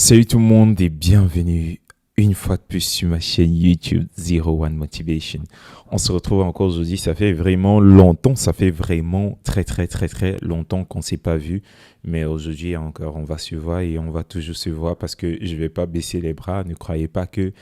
Salut tout le monde et bienvenue une fois de plus sur ma chaîne YouTube Zero One Motivation. On se retrouve encore aujourd'hui, ça fait vraiment longtemps, ça fait vraiment très longtemps qu'on ne s'est pas vu. Mais aujourd'hui encore, on va se voir et on va toujours se voir parce que je ne vais pas baisser les bras. Ne croyez pas que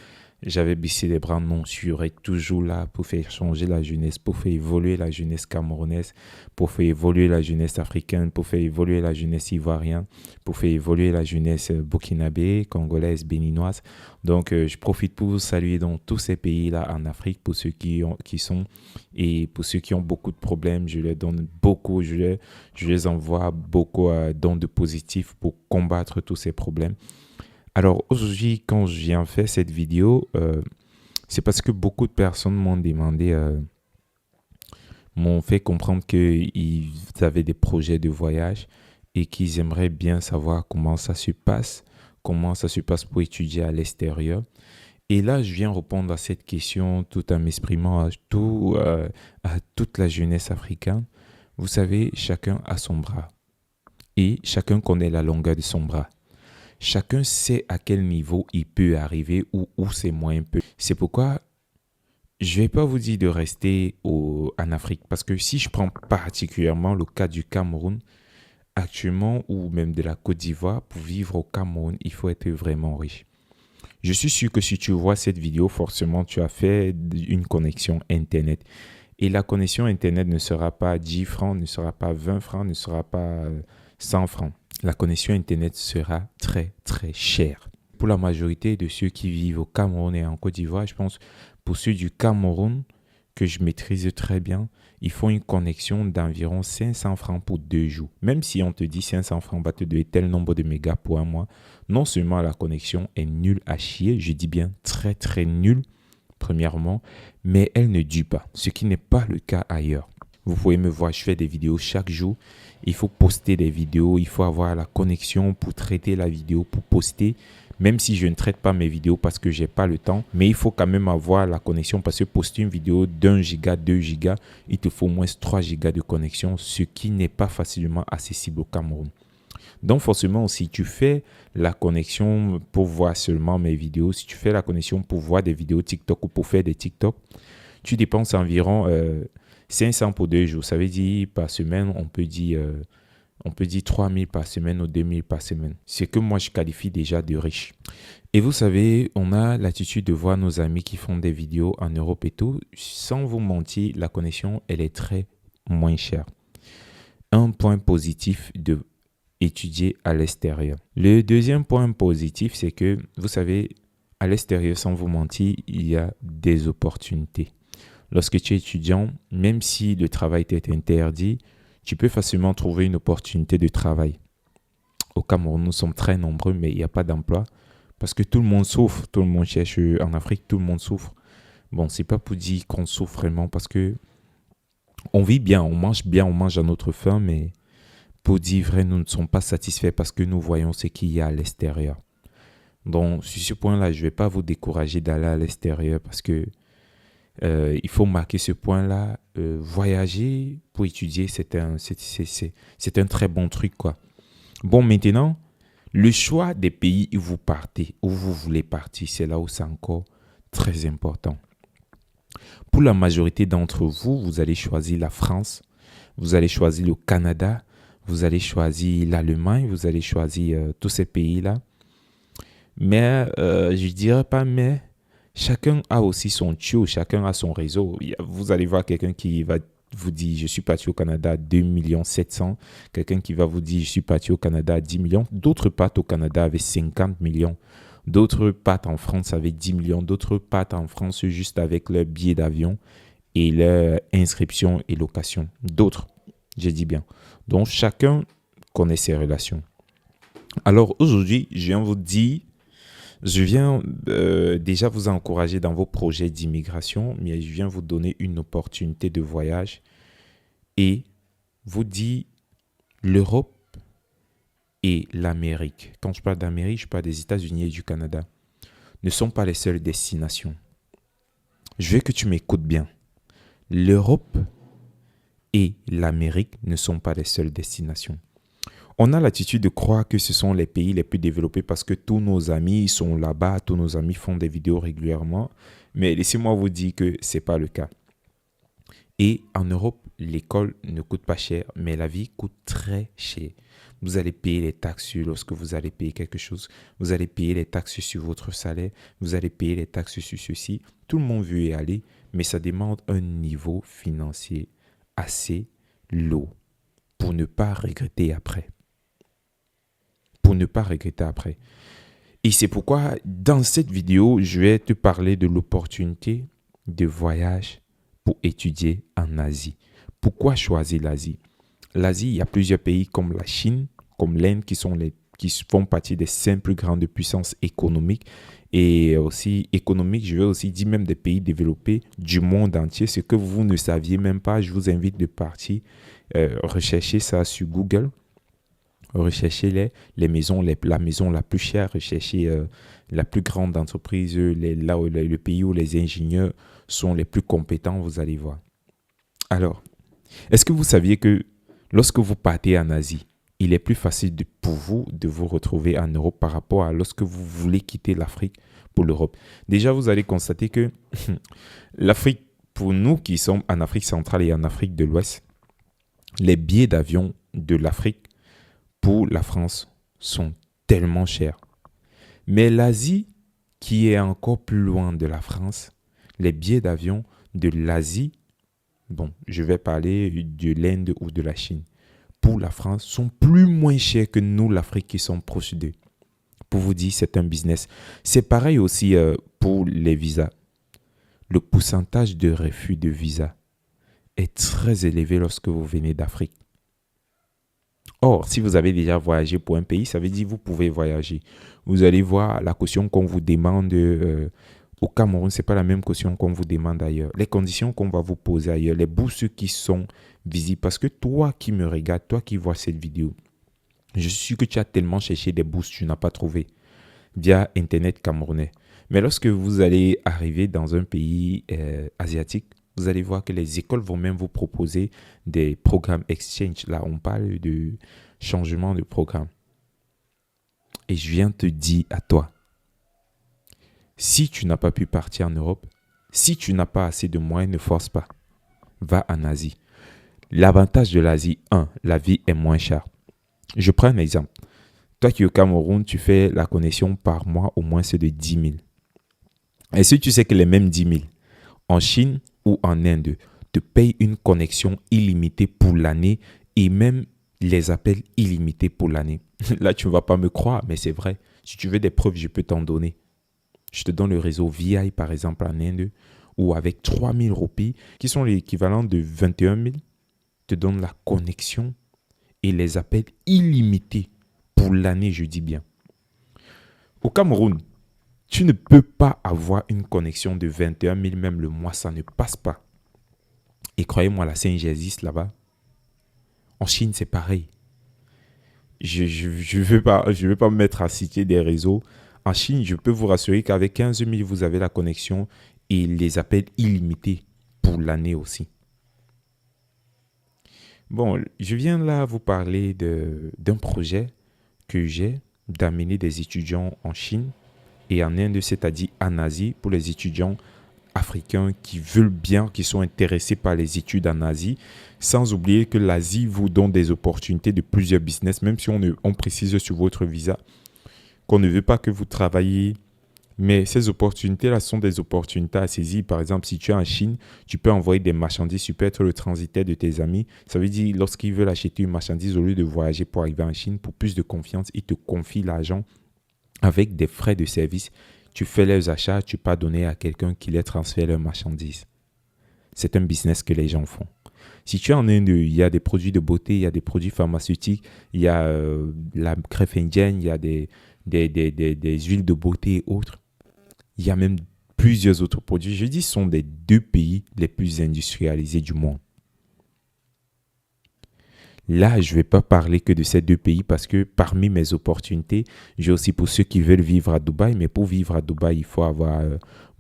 j'avais baissé les bras, non, je serai toujours là pour faire changer la jeunesse, pour faire évoluer la jeunesse camerounaise, pour faire évoluer la jeunesse africaine, pour faire évoluer la jeunesse ivoirienne, pour faire évoluer la jeunesse burkinabé, congolaise, béninoise. Donc, je profite pour vous saluer dans tous ces pays-là en Afrique, pour ceux qui sont et pour ceux qui ont beaucoup de problèmes. Je leur donne beaucoup, je les envoie beaucoup d'ondes positifs pour combattre tous ces problèmes. Alors aujourd'hui, quand je viens faire cette vidéo, c'est parce que beaucoup de personnes m'ont demandé, m'ont fait comprendre qu'ils avaient des projets de voyage et qu'ils aimeraient bien savoir comment ça se passe pour étudier à l'extérieur. Et là, je viens répondre à cette question tout en m'exprimant à toute la jeunesse africaine. Vous savez, chacun a son bras et chacun connaît la longueur de son bras. Chacun sait à quel niveau il peut arriver ou où c'est moins peu. C'est pourquoi je ne vais pas vous dire de rester en Afrique. Parce que si je prends particulièrement le cas du Cameroun, actuellement, ou même de la Côte d'Ivoire, pour vivre au Cameroun, il faut être vraiment riche. Je suis sûr que si tu vois cette vidéo, forcément, tu as fait une connexion Internet. Et la connexion Internet ne sera pas 10 francs, ne sera pas 20 francs, ne sera pas 100 francs. La connexion Internet sera très chère. Pour la majorité de ceux qui vivent au Cameroun et en Côte d'Ivoire, je pense pour ceux du Cameroun que je maîtrise très bien, il faut une connexion d'environ 500 francs pour 2 jours. Même si on te dit 500 francs va te donner tel nombre de mégas pour un mois, non seulement la connexion est nulle à chier, je dis bien très nulle, premièrement, mais elle ne dure pas, ce qui n'est pas le cas ailleurs. Vous pouvez me voir, je fais des vidéos chaque jour. Il faut poster des vidéos, il faut avoir la connexion pour traiter la vidéo, pour poster. Même si je ne traite pas mes vidéos parce que je n'ai pas le temps, mais il faut quand même avoir la connexion parce que poster une vidéo d'1 giga, 2 gigas, il te faut au moins 3 gigas de connexion, ce qui n'est pas facilement accessible au Cameroun. Donc forcément, si tu fais la connexion pour voir seulement mes vidéos, si tu fais la connexion pour voir des vidéos TikTok ou pour faire des TikTok, tu dépenses environ 500 pour 2 jours. Ça veut dire par semaine, on peut dire 3 000 par semaine ou 2 000 par semaine. C'est que moi, je qualifie déjà de riche. Et vous savez, on a l'attitude de voir nos amis qui font des vidéos en Europe et tout. Sans vous mentir, la connexion, elle est très moins chère. Un point positif de étudier à l'extérieur. Le deuxième point positif, c'est que, vous savez, à l'extérieur, sans vous mentir, il y a des opportunités. Lorsque tu es étudiant, même si le travail t'est interdit, tu peux facilement trouver une opportunité de travail. Au Cameroun, nous sommes très nombreux, mais il n'y a pas d'emploi parce que tout le monde souffre. Tout le monde cherche en Afrique, tout le monde souffre. Bon, c'est pas pour dire qu'on souffre vraiment parce que on vit bien, on mange à notre faim, mais pour dire vrai, nous ne sommes pas satisfaits parce que nous voyons ce qu'il y a à l'extérieur. Donc, sur ce point-là, je ne vais pas vous décourager d'aller à l'extérieur parce que il faut marquer ce point-là. Voyager pour étudier, c'est un très bon truc, quoi. Bon, maintenant, le choix des pays où vous partez, où vous voulez partir, c'est là où c'est encore très important. Pour la majorité d'entre vous, vous allez choisir la France, vous allez choisir le Canada, vous allez choisir l'Allemagne, vous allez choisir tous ces pays-là. Mais, je dirais pas mais, chacun a aussi son tuyau, chacun a son réseau. Vous allez voir quelqu'un qui va vous dire je suis parti au Canada à 2 700 000, quelqu'un qui va vous dire je suis parti au Canada à 10 millions, d'autres partent au Canada avec 50 millions, d'autres partent en France avec 10 millions, d'autres partent en France juste avec leur billet d'avion et leur inscription et location. D'autres, j'ai dit bien. Donc chacun connaît ses relations. Alors aujourd'hui, je viens déjà vous encourager dans vos projets d'immigration, mais je viens vous donner une opportunité de voyage et vous dire l'Europe et l'Amérique. Quand je parle d'Amérique, je parle des États-Unis et du Canada. Ne sont pas les seules destinations. Je veux que tu m'écoutes bien. L'Europe et l'Amérique ne sont pas les seules destinations. On a l'attitude de croire que ce sont les pays les plus développés parce que tous nos amis sont là-bas, tous nos amis font des vidéos régulièrement. Mais laissez-moi vous dire que ce n'est pas le cas. Et en Europe, l'école ne coûte pas cher, mais la vie coûte très cher. Vous allez payer les taxes lorsque vous allez payer quelque chose. Vous allez payer les taxes sur votre salaire. Vous allez payer les taxes sur ceci. Tout le monde veut y aller, mais ça demande un niveau financier assez lourd pour ne pas regretter après. Pour ne pas regretter après. Et c'est pourquoi, dans cette vidéo, je vais te parler de l'opportunité de voyage pour étudier en Asie. Pourquoi choisir l'Asie? L'Asie, il y a plusieurs pays comme la Chine, comme l'Inde, qui font partie des 5 plus grandes puissances économiques. Et aussi économiques, je vais aussi dire même des pays développés du monde entier. Ce que vous ne saviez même pas, je vous invite de partir rechercher ça sur Google. Recherchez les maisons, la maison la plus chère, recherchez la plus grande entreprise, le pays où les ingénieurs sont les plus compétents, vous allez voir. Alors, est-ce que vous saviez que lorsque vous partez en Asie, il est plus facile pour vous de vous retrouver en Europe par rapport à lorsque vous voulez quitter l'Afrique pour l'Europe? Déjà, vous allez constater que l'Afrique, pour nous qui sommes en Afrique centrale et en Afrique de l'Ouest, les billets d'avion de l'Afrique pour la France sont tellement chers. Mais l'Asie, qui est encore plus loin de la France, les billets d'avion de l'Asie, bon, je vais parler de l'Inde ou de la Chine, pour la France, sont moins chers que nous, l'Afrique, qui sommes proches d'eux. Pour vous dire, c'est un business. C'est pareil aussi pour les visas. Le pourcentage de refus de visa est très élevé lorsque vous venez d'Afrique. Or, si vous avez déjà voyagé pour un pays, ça veut dire que vous pouvez voyager. Vous allez voir la caution qu'on vous demande au Cameroun, ce n'est pas la même caution qu'on vous demande ailleurs. Les conditions qu'on va vous poser ailleurs, les bourses qui sont visibles. Parce que toi qui me regardes, toi qui vois cette vidéo, je suis sûr que tu as tellement cherché des bourses, tu n'as pas trouvé via Internet camerounais. Mais lorsque vous allez arriver dans un pays asiatique, vous allez voir que les écoles vont même vous proposer des programmes exchange. Là, on parle de changement de programme. Et je viens te dire à toi, si tu n'as pas pu partir en Europe, si tu n'as pas assez de moyens, ne force pas. Va en Asie. L'avantage de l'Asie, la vie est moins chère. Je prends un exemple. Toi qui es au Cameroun, tu fais la connexion par mois, au moins c'est de 10 000. Et si tu sais que les mêmes 10 000, en Chine ou en Inde, te payent une connexion illimitée pour l'année et même les appels illimités pour l'année. Là, tu ne vas pas me croire, mais c'est vrai. Si tu veux des preuves, je peux t'en donner. Je te donne le réseau VI, par exemple, en Inde, où avec 3 000 roupies, qui sont l'équivalent de 21 000, te donne la connexion et les appels illimités pour l'année, je dis bien. Au Cameroun, tu ne peux pas avoir une connexion de 21 000, même le mois, ça ne passe pas. Et croyez-moi, la 5G existe là-bas. En Chine, c'est pareil. Je veux pas me mettre à citer des réseaux. En Chine, je peux vous rassurer qu'avec 15 000, vous avez la connexion et les appels illimités pour l'année aussi. Bon, je viens là vous parler d'un projet que j'ai d'amener des étudiants en Chine et en Inde, c'est-à-dire en Asie, pour les étudiants africains qui veulent bien, qui sont intéressés par les études en Asie, sans oublier que l'Asie vous donne des opportunités de plusieurs business, même si on précise sur votre visa qu'on ne veut pas que vous travailliez. Mais ces opportunités-là sont des opportunités à saisir. Par exemple, si tu es en Chine, tu peux envoyer des marchandises, tu peux être le transitaire de tes amis. Ça veut dire, lorsqu'ils veulent acheter une marchandise, au lieu de voyager pour arriver en Chine, pour plus de confiance, ils te confient l'argent avec des frais de service. Tu fais leurs achats, tu peux donner à quelqu'un qui les transfère leurs marchandises. C'est un business que les gens font. Si tu es en Inde, il y a des produits de beauté, il y a des produits pharmaceutiques, il y a la crème indienne, il y a des huiles de beauté et autres. Il y a même plusieurs autres produits. Je dis, ce sont les 2 pays les plus industrialisés du monde. Là, je ne vais pas parler que de ces 2 pays parce que parmi mes opportunités, j'ai aussi pour ceux qui veulent vivre à Dubaï. Mais pour vivre à Dubaï, il faut avoir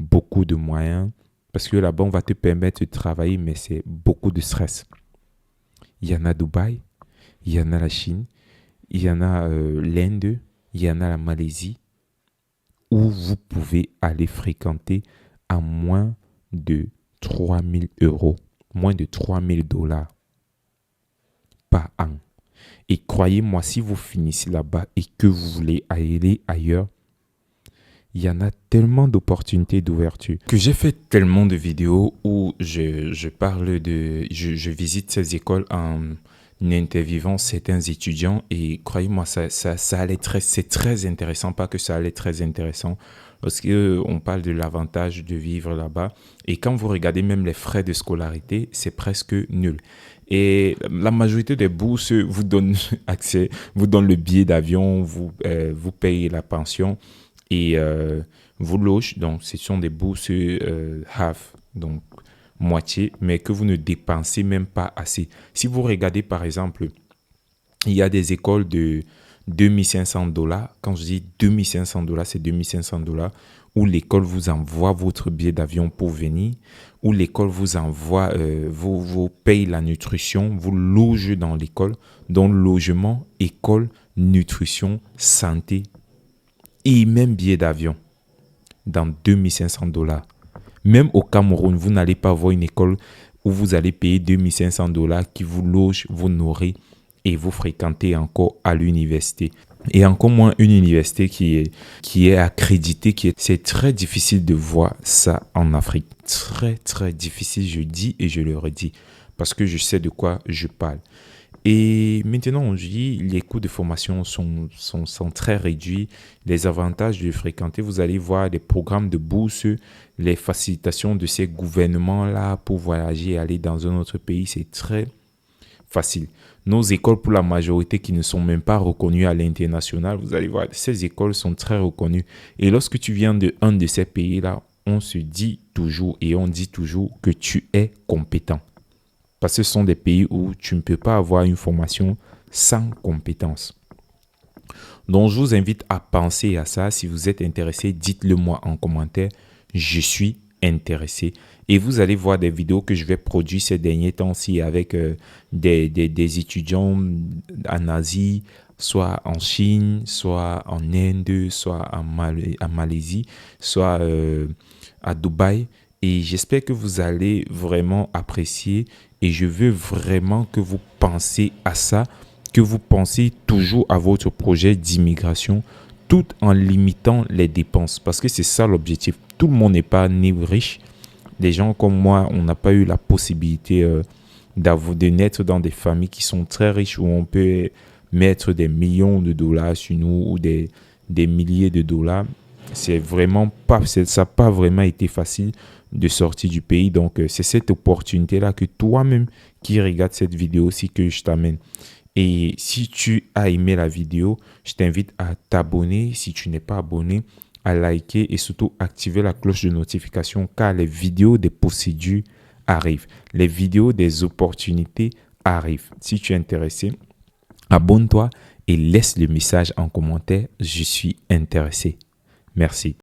beaucoup de moyens parce que là-bas, on va te permettre de travailler, mais c'est beaucoup de stress. Il y en a à Dubaï, il y en a à la Chine, il y en a l'Inde, il y en a la Malaisie, où vous pouvez aller fréquenter à moins de 3 000 euros, moins de 3 000 $ par an. Et croyez-moi, si vous finissez là-bas et que vous voulez aller ailleurs, il y en a tellement d'opportunités d'ouverture que j'ai fait tellement de vidéos où je parle je visite ces écoles en interviewant certains étudiants et croyez-moi, ça allait c'est très intéressant, pas que ça allait très intéressant parce qu'on parle de l'avantage de vivre là-bas et quand vous regardez même les frais de scolarité, c'est presque nul. Et la majorité des bourses vous donnent accès, vous donnent le billet d'avion, vous payez la pension et vous loge. Donc, ce sont des bourses half, donc moitié, mais que vous ne dépensez même pas assez. Si vous regardez, par exemple, il y a des écoles de 2 500 $. Quand je dis 2 500 $, c'est 2 500 $ où l'école vous envoie votre billet d'avion pour venir, où l'école vous envoie, vous paye la nutrition, vous loge dans l'école, donc logement, école, nutrition, santé et même billet d'avion dans 2 500 $. Même au Cameroun, vous n'allez pas voir une école où vous allez payer 2 500 $ qui vous loge, vous nourrit et vous fréquentez encore à l'université. Et encore moins une université qui est accréditée. C'est très difficile de voir ça en Afrique. Très, très difficile, je dis et je le redis, parce que je sais de quoi je parle. Et maintenant, on dit les coûts de formation sont très réduits. Les avantages de fréquenter, vous allez voir des programmes de bourse, les facilitations de ces gouvernements-là pour voyager et aller dans un autre pays, c'est très facile. Nos écoles, pour la majorité qui ne sont même pas reconnues à l'international, vous allez voir, ces écoles sont très reconnues. Et lorsque tu viens d'un de ces pays-là, on se dit toujours et on dit toujours que tu es compétent. Parce que ce sont des pays où tu ne peux pas avoir une formation sans compétences. Donc, je vous invite à penser à ça. Si vous êtes intéressé, dites-le moi en commentaire. Je suis intéressé. Et vous allez voir des vidéos que je vais produire ces derniers temps-ci avec des étudiants en Asie, soit en Chine, soit en Inde, soit en Malaisie, soit à Dubaï. Et j'espère que vous allez vraiment apprécier et je veux vraiment que vous pensez à ça, que vous pensez toujours à votre projet d'immigration tout en limitant les dépenses parce que c'est ça l'objectif. Tout le monde n'est pas né riche. Les gens comme moi, on n'a pas eu la possibilité de naître dans des familles qui sont très riches où on peut mettre des millions de dollars sur nous ou des milliers de dollars. Ça n'a pas vraiment été facile de sortir du pays. Donc, c'est cette opportunité-là que toi-même qui regardes cette vidéo aussi que je t'amène. Et si tu as aimé la vidéo, je t'invite à t'abonner. Si tu n'es pas abonné, à liker et surtout activer la cloche de notification car les vidéos des procédures arrivent. Les vidéos des opportunités arrivent. Si tu es intéressé, abonne-toi et laisse le message en commentaire. Je suis intéressé. Merci.